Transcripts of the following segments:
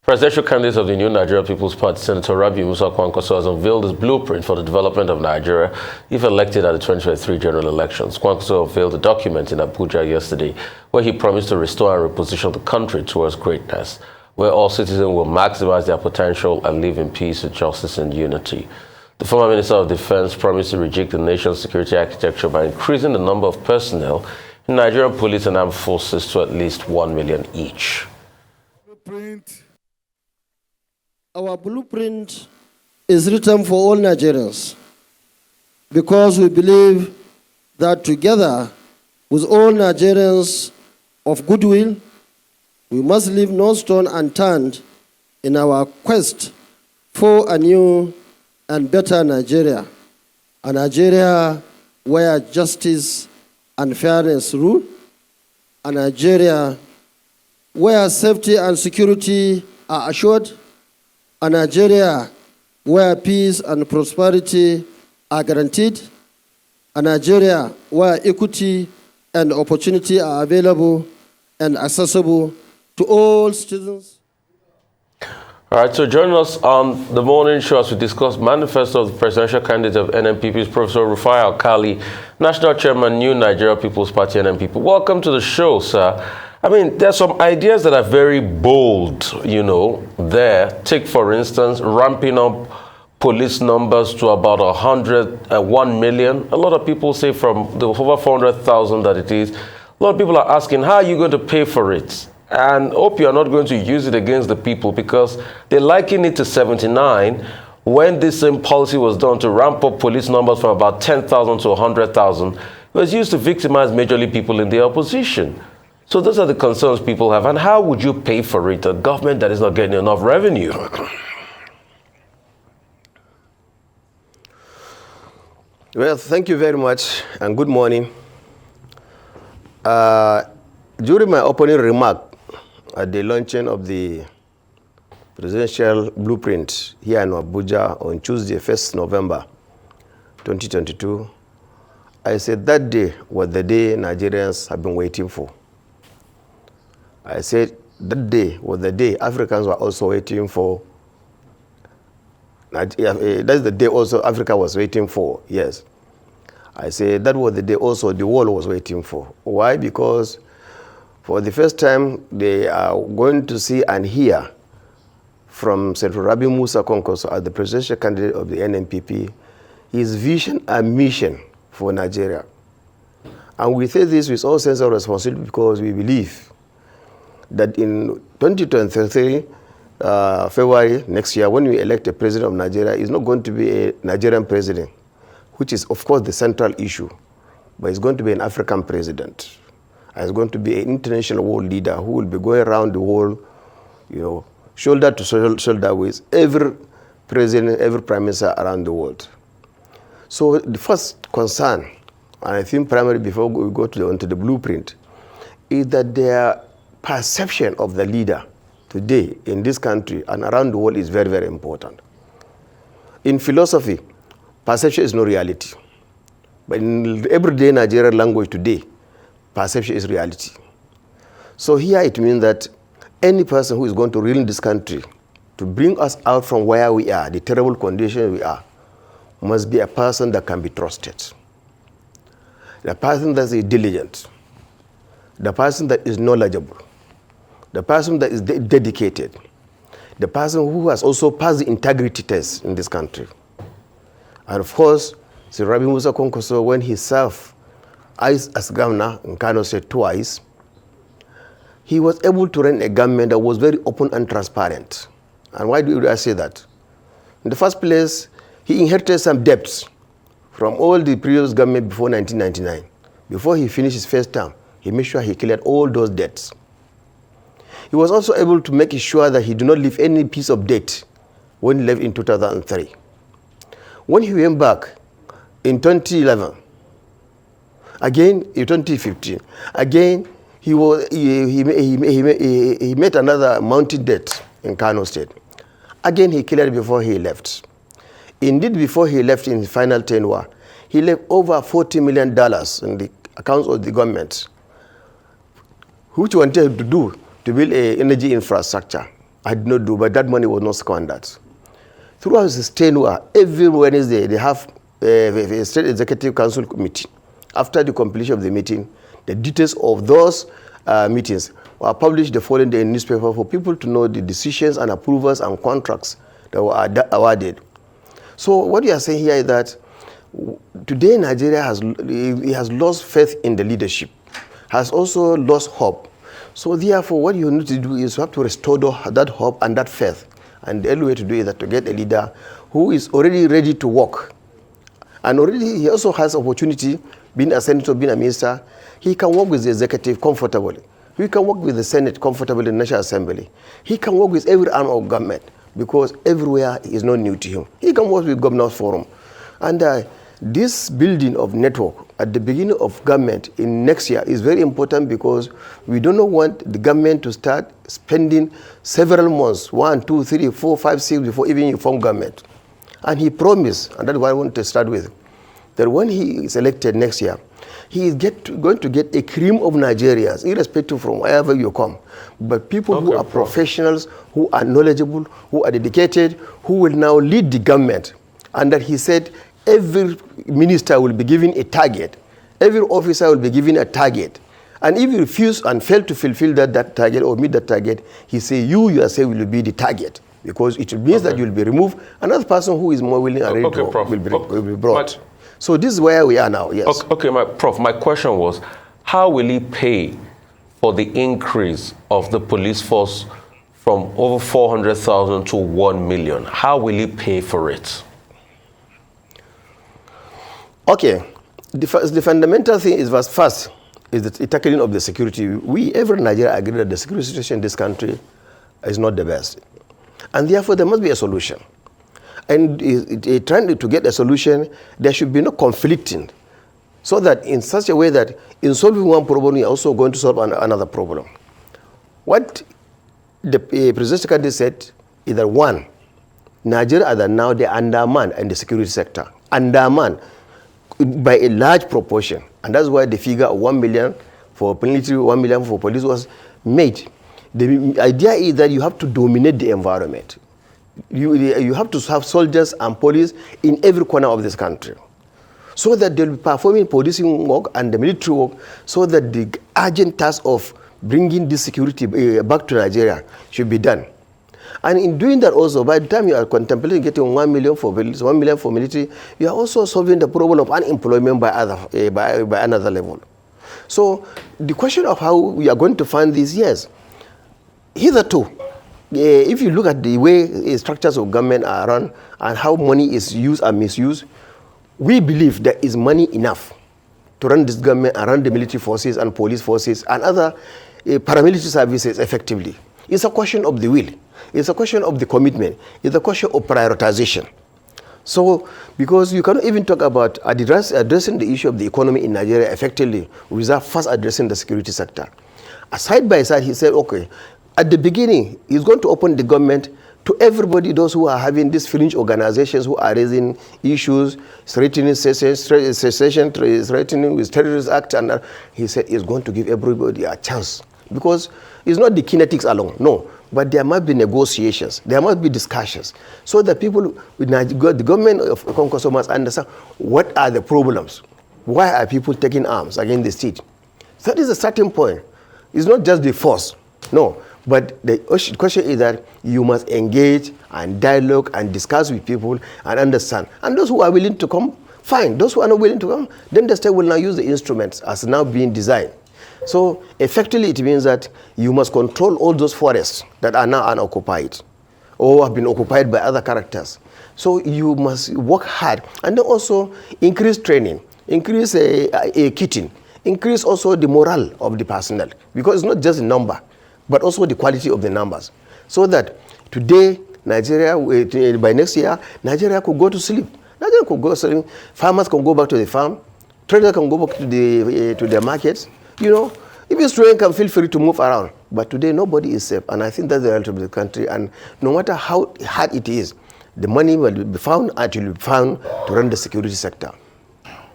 Presidential candidate of the new Nigeria People's Party, Senator Rabi Musa Kwankwaso, has unveiled his blueprint for the development of Nigeria if elected at the 2023 general elections. Kwankwaso unveiled a document in Abuja yesterday where he promised to restore and reposition the country towards greatness, where all citizens will maximize their potential and live in peace, justice, and unity. The former Minister of Defense promised to reject the nation's security architecture by increasing the number of personnel in Nigerian police and armed forces to at least 1 million each. Our blueprint is written for all Nigerians because we believe that together with all Nigerians of goodwill, we must leave no stone unturned in our quest for a new and better Nigeria, a Nigeria where justice and fairness rule, a Nigeria where safety and security are assured, a Nigeria where peace and prosperity are guaranteed, a Nigeria where equity and opportunity are available and accessible to all citizens. All right, so join us on the morning show as we discuss manifesto of the presidential candidate of NNPP's Professor Rufai Alkali, National Chairman, New Nigeria People's Party, NNPP. Welcome to the show, sir. I mean, there's some ideas that are very bold, there. Take, for instance, ramping up police numbers to about 1 million. A lot of people say from the over 400,000 that it is. A lot of people are asking, how are you going to pay for it? And hope you're not going to use it against the people because they liken it to 79 when this same policy was done to ramp up police numbers from about 10,000 to 100,000. It was used to victimize majorly people in the opposition. So those are the concerns people have. And how would you pay for it, a government that is not getting enough revenue? Well, thank you very much and good morning. During my opening remark at the launching of the presidential blueprint here in Abuja on Tuesday, 1st November 2022, I said that day was the day Nigerians have been waiting for. I said that day was the day Africans were also waiting for. That's the day also Africa was waiting for, yes. I said that was the day also the world was waiting for. Why? Because for the first time, they are going to see and hear from Senator Rabi Musa Kwankwaso as the presidential candidate of the NNPP, his vision and mission for Nigeria. And we say this with all sense of responsibility because we believe that in 2023, February next year, when we elect a president of Nigeria, it's not going to be a Nigerian president, which is, of course, the central issue, but it's going to be an African president. And it's going to be an international world leader who will be going around the world, shoulder to shoulder with every president, every prime minister around the world. So the first concern, and I think primarily before we go onto the blueprint, is that their perception of the leader today in this country and around the world is very, very important. In philosophy, perception is no reality. But in everyday Nigerian language today, perception is reality. So here it means that any person who is going to rule this country to bring us out from where we are, the terrible condition we are, must be a person that can be trusted. The person that is diligent. The person that is knowledgeable. The person that is dedicated, the person who has also passed the integrity test in this country. And of course, Sir Rabi Musa Kwankwaso, when he served as governor in Kano State twice, he was able to run a government that was very open and transparent. And why do I say that? In the first place, he inherited some debts from all the previous government before 1999. Before he finished his first term, he made sure he cleared all those debts. He was also able to make sure that he did not leave any piece of debt when he left in 2003. When he went back in 2011, again in 2015, again he met another mounting debt in Kano State. Again he cleared before he left. Indeed, before he left in his final tenure, he left over $40 million in the accounts of the government, which he wanted to do to build an energy infrastructure I did not do, but that money was not squandered. Throughout his tenure, every Wednesday they have a State Executive Council meeting. After the completion of the meeting, the details of those meetings were published the following day in newspaper for people to know the decisions and approvals and contracts that were awarded. So what we are saying here is that today Nigeria has lost faith in the leadership, has also lost hope. So therefore, what you need to do is you have to restore that hope and that faith. And the only way to do it is that to get a leader who is already ready to work. And already he also has opportunity, being a senator, being a minister, he can work with the executive comfortably. He can work with the Senate comfortably in the National Assembly. He can work with every arm of government because everywhere is not new to him. He can work with Governors Forum. And this building of network at the beginning of government in next year is very important because we do not want the government to start spending several months, 1, 2, 3, 4, 5, 6, before even you form government. And he promised, and that's what I want to start with, that when he is elected next year, he is going to get a cream of Nigerians, irrespective from wherever you come. But people who are professionals, who are knowledgeable, who are dedicated, who will now lead the government. And that he said every minister will be given a target. Every officer will be given a target. And if you refuse and fail to fulfill that target or meet that target, he say you yourself will be the target. Because it means that you will be removed. Another person who is more willing and ready will be brought. So this is where we are now, yes. Okay, Prof, my question was, how will he pay for the increase of the police force from over 400,000 to 1 million? How will he pay for it? Okay, the fundamental thing is first is the tackling of the security. Every Nigerian agree that the security situation in this country is not the best. And therefore, there must be a solution. And trying to get a solution, there should be no conflicting. So that in such a way that in solving one problem, you're also going to solve another problem. What the presidential candidate said is that one, Nigeria are now the undermanned in the security sector. Undermanned by a large proportion. And that's why the figure of 1 million for military, 1 million for police was made. The idea is that you have to dominate the environment. You have to have soldiers and police in every corner of this country, so that they'll be performing policing work and the military work, so that the urgent task of bringing this security back to Nigeria should be done. And in doing that also, by the time you are contemplating getting 1 million for police, 1 million for military, you are also solving the problem of unemployment by another level. So the question of how we are going to fund this, yes, hitherto, if you look at the way structures of government are run and how money is used and misused, we believe there is money enough to run this government and run the military forces and police forces and other paramilitary services effectively. It's a question of the will. It's a question of the commitment. It's a question of prioritization. So, because you cannot even talk about addressing the issue of the economy in Nigeria effectively without first addressing the security sector. Side by side, he said, okay, at the beginning, he's going to open the government to everybody, those who are having these fringe organizations who are raising issues, threatening secession, threatening with Terrorist Act, and he said he's going to give everybody a chance. Because it's not the kinetics alone, no. But there must be negotiations, there must be discussions, so that people, the government of Kwankwaso must understand what are the problems. Why are people taking arms against the state? So that is a starting point. It's not just the force, no. But the question is that you must engage and dialogue and discuss with people and understand. And those who are willing to come, fine. Those who are not willing to come, then the state will now use the instruments as now being designed. So effectively it means that you must control all those forests that are now unoccupied or have been occupied by other characters. So you must work hard and then also increase training, increase kitting, increase also the morale of the personnel, because it's not just the number, but also the quality of the numbers. So that today, Nigeria, by next year, Nigeria could go to sleep. Nigeria could go to sleep. Farmers can go back to the farm. Traders can go back to the markets. You know, if you're student can feel free to move around. But today, nobody is safe. And I think that's the reality of the country. And no matter how hard it is, the money will be found and it will be found to run the security sector.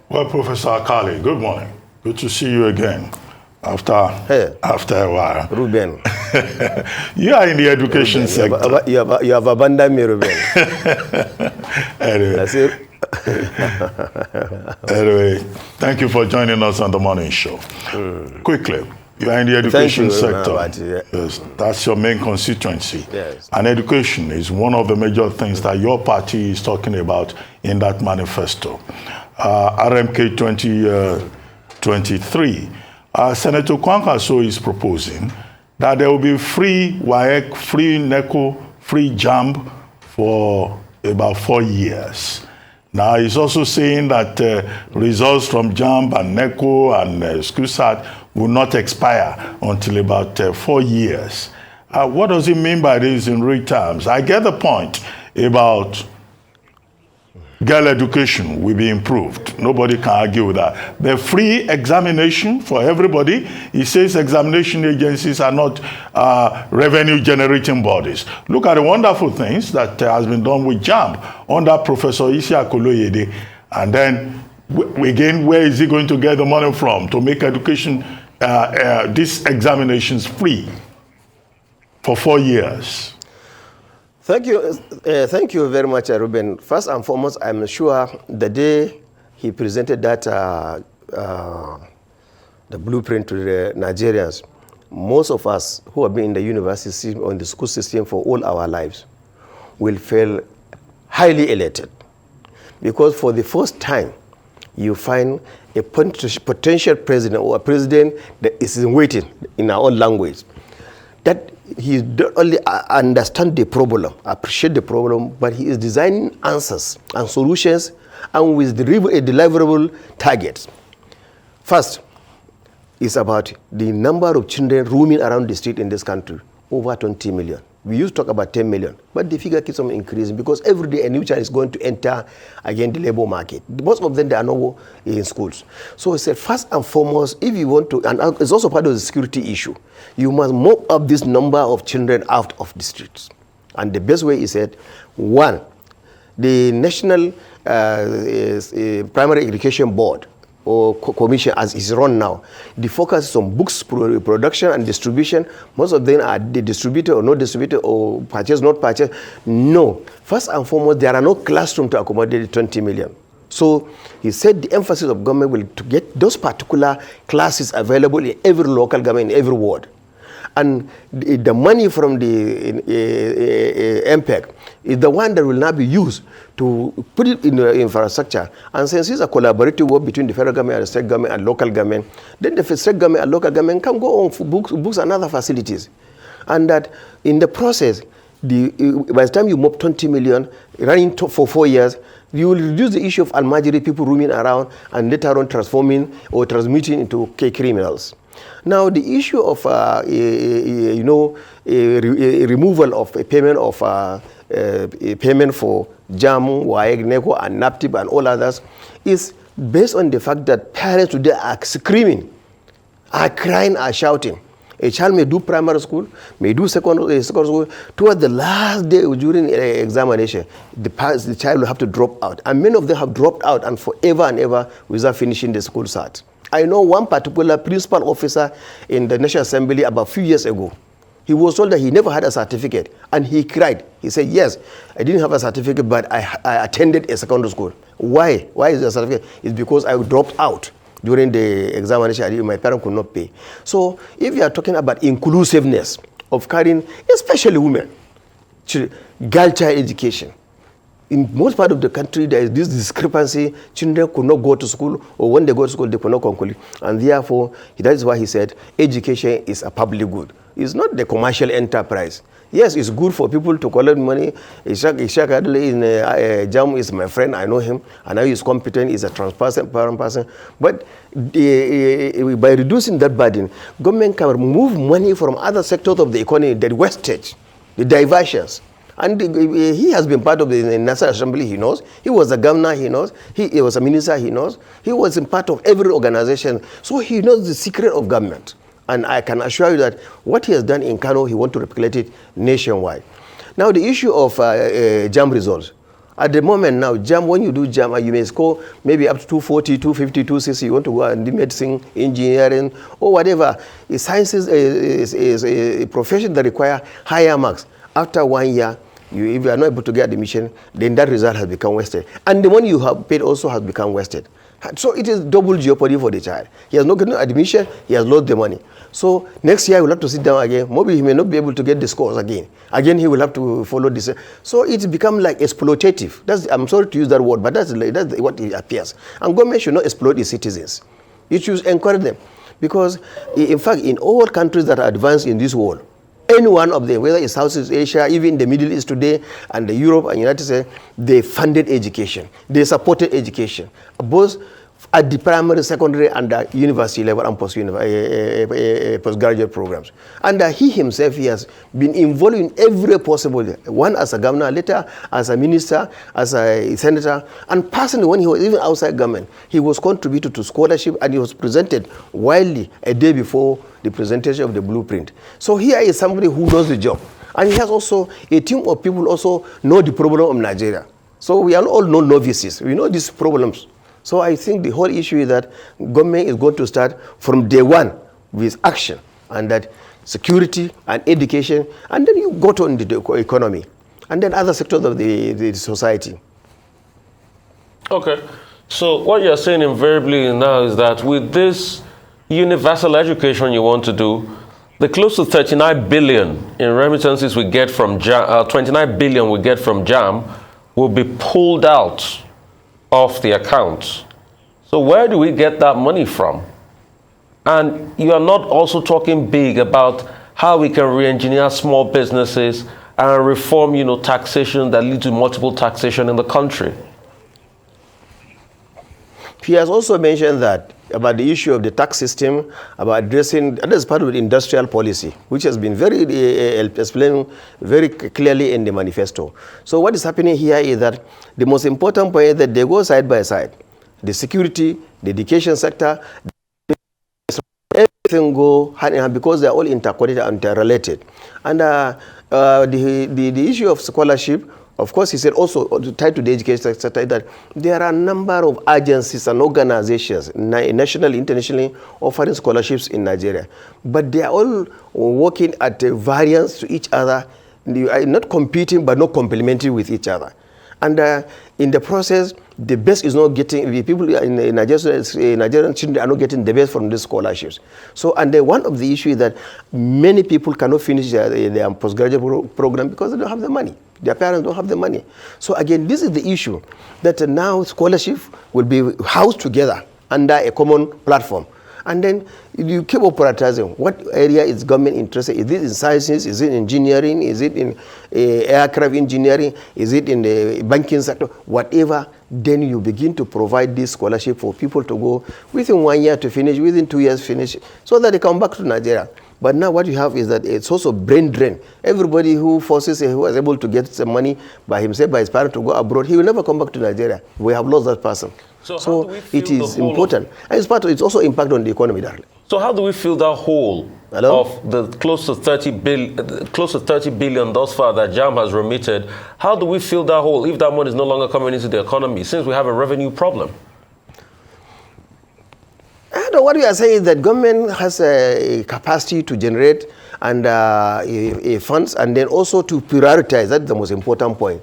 Well, Professor Alkali, good morning. Good to see you again. after a while. Ruben. You are in the education Ruben, sector. You have abandoned me, Ruben. Anyway. That's it. Anyway, thank you for joining us on the morning show. Quickly, you are in the education sector. Yes, that's your main constituency. Yes. And education is one of the major things that your party is talking about in that manifesto. RMK 2023. Senator Kwankwaso is proposing that there will be free WAEC, free NECO, free JAMB for about 4 years. Now, he's also saying that results from JAMB and NECO and SCUSAT will not expire until about 4 years. What does he mean by this in real terms? I get the point about girl education will be improved. Nobody can argue with that. The free examination for everybody, he says examination agencies are not revenue-generating bodies. Look at the wonderful things that has been done with JAMB under Professor Isia Koloyede. And then, again, where is he going to get the money from to make education, these examinations free for 4 years? Thank you very much, Ruben. First and foremost, I'm sure the day he presented that the blueprint to the Nigerians, most of us who have been in the university system or in the school system for all our lives will feel highly elated, because for the first time you find a potential president or a president that is in waiting in our own language, that he don't only understand the problem, appreciate the problem, but he is designing answers and solutions and with deliverable targets. First, it's about the number of children roaming around the street in this country, over 20 million. We used to talk about 10 million, but the figure keeps on increasing because every day a new child is going to enter again the labor market. Most of them, they are not in schools. So he said, first and foremost, if you want to, and it's also part of the security issue, you must mop up this number of children out of the streets. And the best way, he said, one, the National Primary Education Board or commission as is run now, the focus is on books production and distribution. Most of them are distributed or not distributed or purchased, not purchased. No. First and foremost, there are no classrooms to accommodate 20 million. So he said the emphasis of government will to get those particular classes available in every local government, in every ward. And the money from the MPEC is the one that will now be used to put it in the infrastructure. And since it's a collaborative work between the federal government and the state government and local government, then the state government and local government can go on for books and other facilities. And that in the process, by the time you mop 20 million, running for 4 years, you will reduce the issue of Almajiri, people roaming around and later on transforming or transmuting into criminals. Now, the issue of removal of a payment of payment for JAM, WAEC, NECO, and NAPTIP, and all others is based on the fact that parents today are screaming, are crying, are shouting. A child may do primary school, may do secondary school. Towards the last day during examination, the child will have to drop out. And many of them have dropped out and forever and ever without finishing the school cert. I know one particular principal officer in the National Assembly about a few years ago. He was told that he never had a certificate, and he cried. He said, yes, I didn't have a certificate, but I attended a secondary school. Why? Why is there a certificate? It's because I dropped out during the examination. My parents could not pay. So if you are talking about inclusiveness of carrying, especially women, girl child education, in most part of the country, there is this discrepancy. Children could not go to school, or when they go to school, they could not conclude. And therefore, that is why he said, education is a public good. It's not the commercial enterprise. Yes, it's good for people to collect money. Ishaq Adli in JAM is my friend. I know him. I know he's competent. He's a transparent person. But by reducing that burden, government can remove money from other sectors of the economy, the wastage, the diversions. And he has been part of the National Assembly, he knows. He was a governor, he knows. He was a minister, he knows. He was in part of every organization. So he knows the secret of government. And I can assure you that what he has done in Kano, he wants to replicate it nationwide. Now, the issue of JAM results, At the moment now, JAM, when you do JAM, you may score maybe up to 240, 250, 260. You want to go and do medicine, engineering, or whatever. Sciences is a profession that requires higher marks. After 1 year, if you are not able to get admission, then that result has become wasted. And the money you have paid also has become wasted. So it is double jeopardy for the child. He has not gotten admission, he has lost the money. So next year he will have to sit down again. Maybe he may not be able to get the scores again. Again, he will have to follow this. So it's become like exploitative. I'm sorry to use that word, but that's what it appears. And government should not exploit its citizens. It should encourage them. Because, in fact, in all countries that are advanced in this world, any one of them, whether it's Southeast Asia, even the Middle East today, and the Europe and United States, they funded education. They supported education, both at the primary, secondary, and the university level and postgraduate programs. And he himself, he has been involved in every possible, one as a governor, later as a minister, as a senator, and personally, when he was even outside government, he was contributed to scholarship, and he was presented widely a day before the presentation of the blueprint. So here is somebody who knows the job. And he has also a team of people also know the problem of Nigeria. So we are all no novices. We know these problems. So I think the whole issue is that government is going to start from day one with action, and that security and education, and then you go to the economy, and then other sectors of the society. Okay. So what you're saying invariably now is that with this universal education you want to do, the close to 39 billion in remittances we get from JAM, 29 billion we get from JAM will be pulled out of the accounts. So where do we get that money from? And you are not also talking big about how we can re-engineer small businesses and reform, taxation that leads to multiple taxation in the country. He has also mentioned that about the issue of the tax system, about addressing, that is part of the industrial policy, which has been very explained very clearly in the manifesto. So what is happening here is that the most important point is that they go side by side. The security, the education sector, everything go hand in hand because they are all interconnected and interrelated. And the issue of scholarship, of course, he said also tied to the education sector that there are a number of agencies and organizations, nationally, internationally, offering scholarships in Nigeria. But they are all working at a variance to each other, not competing but not complementary with each other. And in the process, the best is not getting, the people in Nigerian children are not getting the best from these scholarships. So, and one of the issues is that many people cannot finish their postgraduate program because they don't have the money. Their parents don't have the money. So again, this is the issue, that now scholarship will be housed together under a common platform. And then you keep on prioritizing what area is government interested. Is it in sciences? Is it in engineering? Is it in aircraft engineering? Is it in the banking sector? Whatever, then you begin to provide this scholarship for people to go within 1 year to finish, within 2 years finish, so that they come back to Nigeria. But now what you have is that it's also brain drain. Everybody who forces, who was able to get some money by himself, by his parents to go abroad, he will never come back to Nigeria. We have lost that person. So it is important. And it's also impact on the economy, darling. So how do we fill that hole of the close to 30 billion thus far that JAM has remitted? How do we fill that hole if that money is no longer coming into the economy, since we have a revenue problem? What we are saying is that government has a capacity to generate and funds, and then also to prioritize. That's the most important point,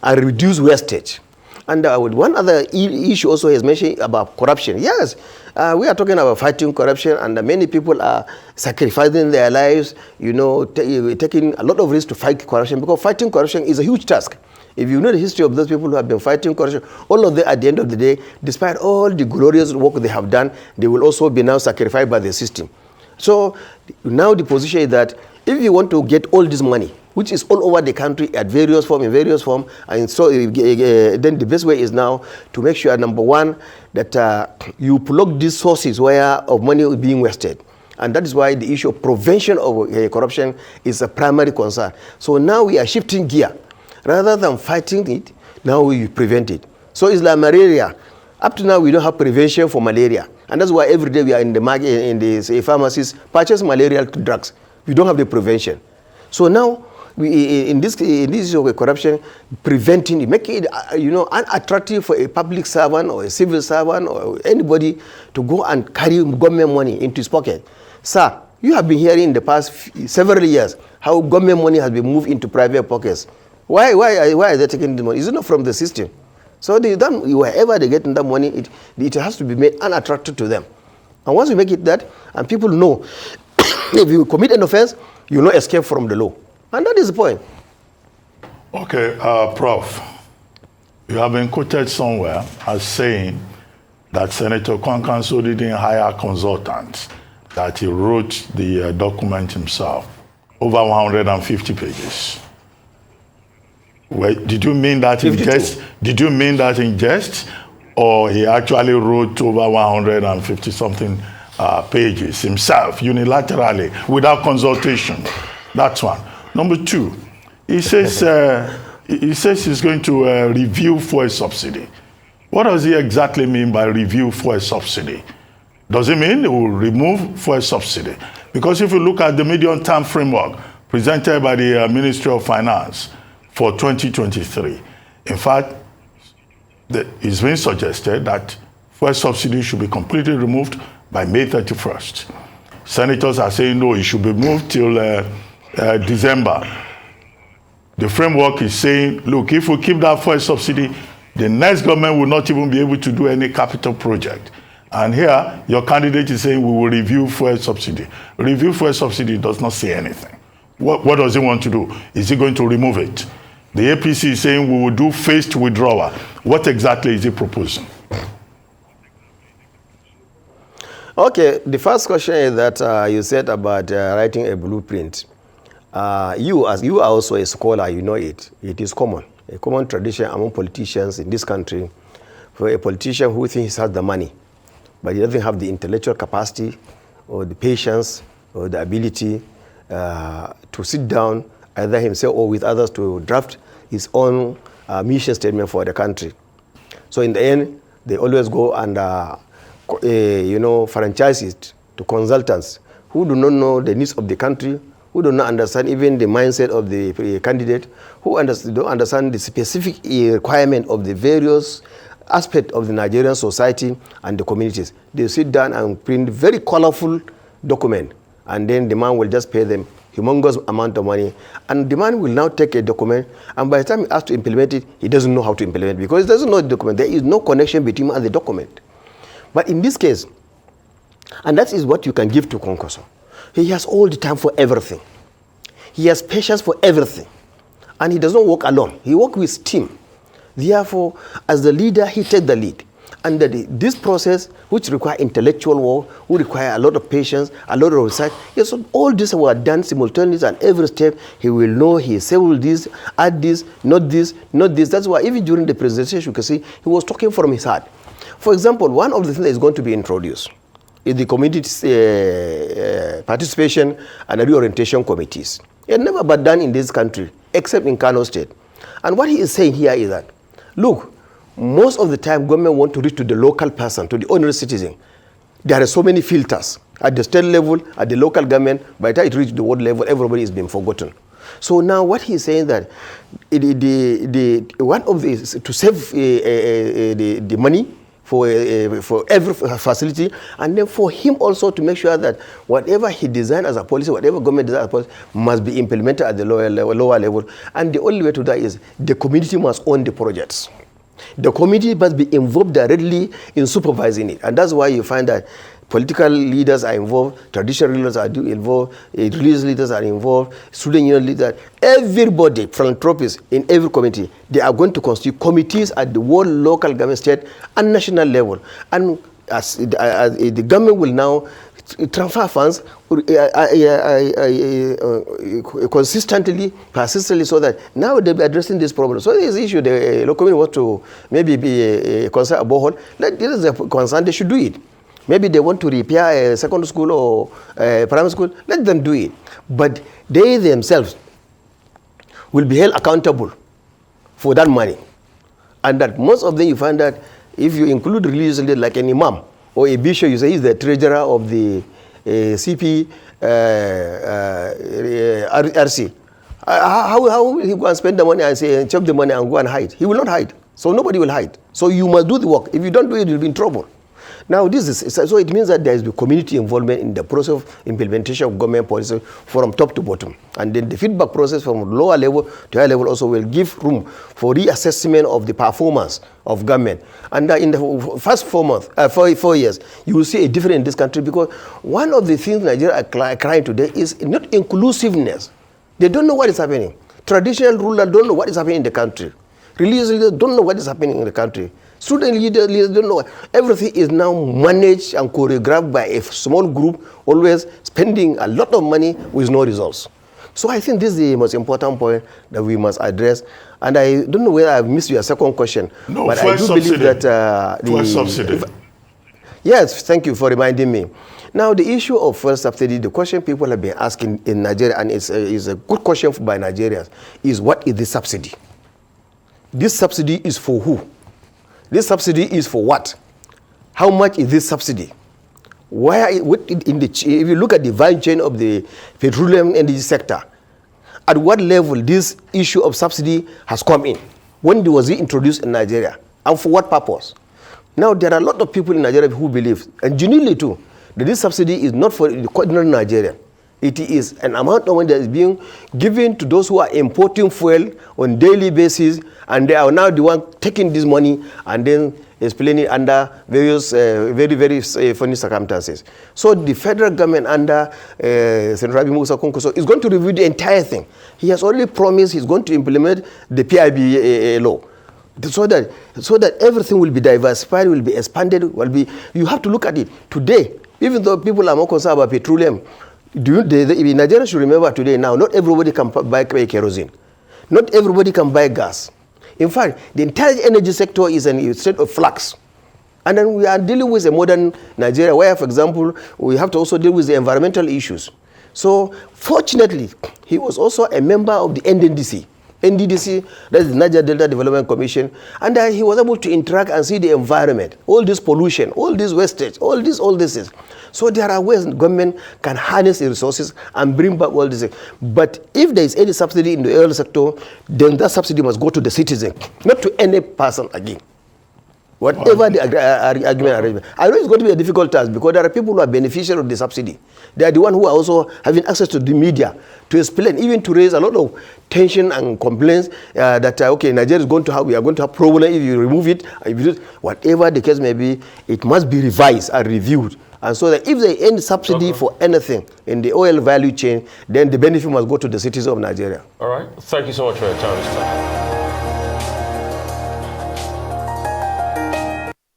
and reduce wastage. And one other issue also is mentioned about corruption. Yes, we are talking about fighting corruption, and many people are sacrificing their lives, taking a lot of risks to fight corruption, because fighting corruption is a huge task. If you know the history of those people who have been fighting corruption, all of them at the end of the day, despite all the glorious work they have done, they will also be now sacrificed by the system. So now the position is that if you want to get all this money, which is all over the country at various forms, and so then the best way is now to make sure, number one, that you plug these sources of money is being wasted. And that is why the issue of prevention of corruption is a primary concern. So now we are shifting gear. Rather than fighting it, now we prevent it. So it's like malaria. Up to now, we don't have prevention for malaria. And that's why every day we are in the market, in the pharmacies, purchase malarial drugs. We don't have the prevention. So now, in this issue of corruption, preventing it, making it unattractive for a public servant or a civil servant or anybody to go and carry government money into his pocket. Sir, you have been hearing in the past several years how government money has been moved into private pockets. Why are they taking the money? Is it not from the system? So wherever they get that money, it has to be made unattractive to them. And once you make it that, and people know, if you commit an offense, you will not escape from the law. And that is the point. Okay, Prof, you have been quoted somewhere as saying that Senator Kwankwaso didn't hire consultants, that he wrote the document himself, over 150 pages. Wait, did you mean that in 52. jest? Did you mean that in jest? Or he actually wrote over 150 something pages himself, unilaterally, without consultation? That's one. Number two, he says he's going to review fuel subsidy. What does he exactly mean by review fuel subsidy? Does it mean he will remove fuel subsidy? Because if you look at the medium-term framework presented by the Ministry of Finance for 2023, in fact, it's been suggested that fuel subsidy should be completely removed by May 31st. Senators are saying, no, it should be moved till December. The framework is saying, look, if we keep that fuel subsidy, the next government will not even be able to do any capital project. And here, your candidate is saying we will review fuel subsidy. Review fuel subsidy does not say anything. What does he want to do? Is he going to remove it? The APC is saying we will do phased withdrawal. What exactly is he proposing? Okay, the first question is that you said about writing a blueprint. You are also a scholar, you know it. It is common, a common tradition among politicians in this country for a politician who thinks he has the money, but he doesn't have the intellectual capacity or the patience or the ability to sit down, either himself or with others, to draft his own mission statement for the country. So in the end, they always go and franchise it to consultants who do not know the needs of the country, who do not understand even the mindset of the candidate, who don't understand the specific requirement of the various aspects of the Nigerian society and the communities. They sit down and print very colorful document, and then the man will just pay them humongous amount of money, and the man will now take a document, and by the time he has to implement it, he doesn't know how to implement it because he doesn't know the document. There is no connection between him and the document. But in this case, and that is what you can give to Kwankwaso, he has all the time for everything. He has patience for everything. And he does not work alone. He works with team. Therefore, as the leader, he takes the lead. And this process, which requires intellectual work, will require a lot of patience, a lot of research, yes, so all this were done simultaneously, and every step he will know, he say, will this, add this, not this, not this. That's why even during the presentation, you can see he was talking from his heart. For example, one of the things that is going to be introduced is the community participation and reorientation committees. It's never been done in this country, except in Kano State. And what he is saying here is that, look, most of the time government want to reach to the local person, to the ordinary citizen. There are so many filters at the state level, at the local government. By the time it reaches the world level, everybody is being forgotten. So now what he is saying that one of the to save the money for every facility, and then for him also to make sure that whatever he designed as a policy, whatever government designs as a policy, must be implemented at the lower level. And the only way to that is the community must own the projects. The community must be involved directly in supervising it. And that's why you find that political leaders are involved, traditional leaders are involved, religious leaders are involved, student union leaders, everybody, philanthropists in every community, they are going to constitute committees at the world, local government, state, and national level. And as the government will now transfer funds consistently, persistently, so that now they'll be addressing this problem. So this issue, the local community want to maybe be concerned about borehole, this is a concern, they should do it. Maybe they want to repair a secondary school or a primary school, let them do it. But they themselves will be held accountable for that money. And that most of them, you find that if you include religious leaders like an imam or a bishop, you say he's the treasurer of the CP RC. How will he go and spend the money and say, chop the money and go and hide? He will not hide. So nobody will hide. So you must do the work. If you don't do it, you'll be in trouble. Now, so it means that there is the community involvement in the process of implementation of government policy from top to bottom. And then the feedback process from lower level to higher level also will give room for reassessment of the performance of government. And in the first 4 years, you will see a difference in this country, because one of the things Nigeria are crying today is not inclusiveness. They don't know what is happening. Traditional rulers don't know what is happening in the country. Religious leaders don't know what is happening in the country. Student leaders don't know. Everything is now managed and choreographed by a small group, always spending a lot of money with no results. So I think this is the most important point that we must address. And I don't know whether I've missed your second question. No, but I do believe that fuel subsidy. Yes, thank you for reminding me. Now, the issue of fuel subsidy, the question people have been asking in Nigeria, and it's a good question by Nigerians, is what is the subsidy? This subsidy is for who? This subsidy is for what? How much is this subsidy? If you look at the value chain of the petroleum energy sector, at what level this issue of subsidy has come in? When was it introduced in Nigeria? And for what purpose? Now, there are a lot of people in Nigeria who believe, and genuinely too, that this subsidy is not for the ordinary Nigerian. It is an amount of money that is being given to those who are importing fuel on daily basis, and they are now the one taking this money and then explaining under various very funny circumstances. So the federal government under Senator Musa Kwankwaso is going to review the entire thing. He has already promised he's going to implement the PIB law. So that everything will be diversified, will be expanded, you have to look at it. Today, even though people are more concerned about petroleum, Nigerians should remember today now, not everybody can buy kerosene. Not everybody can buy gas. In fact, the entire energy sector is in a state of flux. And then we are dealing with a modern Nigeria where, for example, we have to also deal with the environmental issues. So, fortunately, he was also a member of the NDDC, that is the Niger Delta Development Commission, and he was able to interact and see the environment, all this pollution, all this wastage, all this. So there are ways government can harness the resources and bring back all this. But if there is any subsidy in the oil sector, then that subsidy must go to the citizen, not to any person again. Whatever the argument arrangement. I know it's going to be a difficult task because there are people who are beneficiaries of the subsidy. They are the ones who are also having access to the media to explain, even to raise a lot of tension and complaints that, okay, Nigeria is going to have, we are going to have problem if you remove it. If you do, whatever the case may be, it must be revised and reviewed. And so that if there is any subsidy for anything in the oil value chain, then the benefit must go to the citizens of Nigeria. All right. Thank you so much for your time, Mr.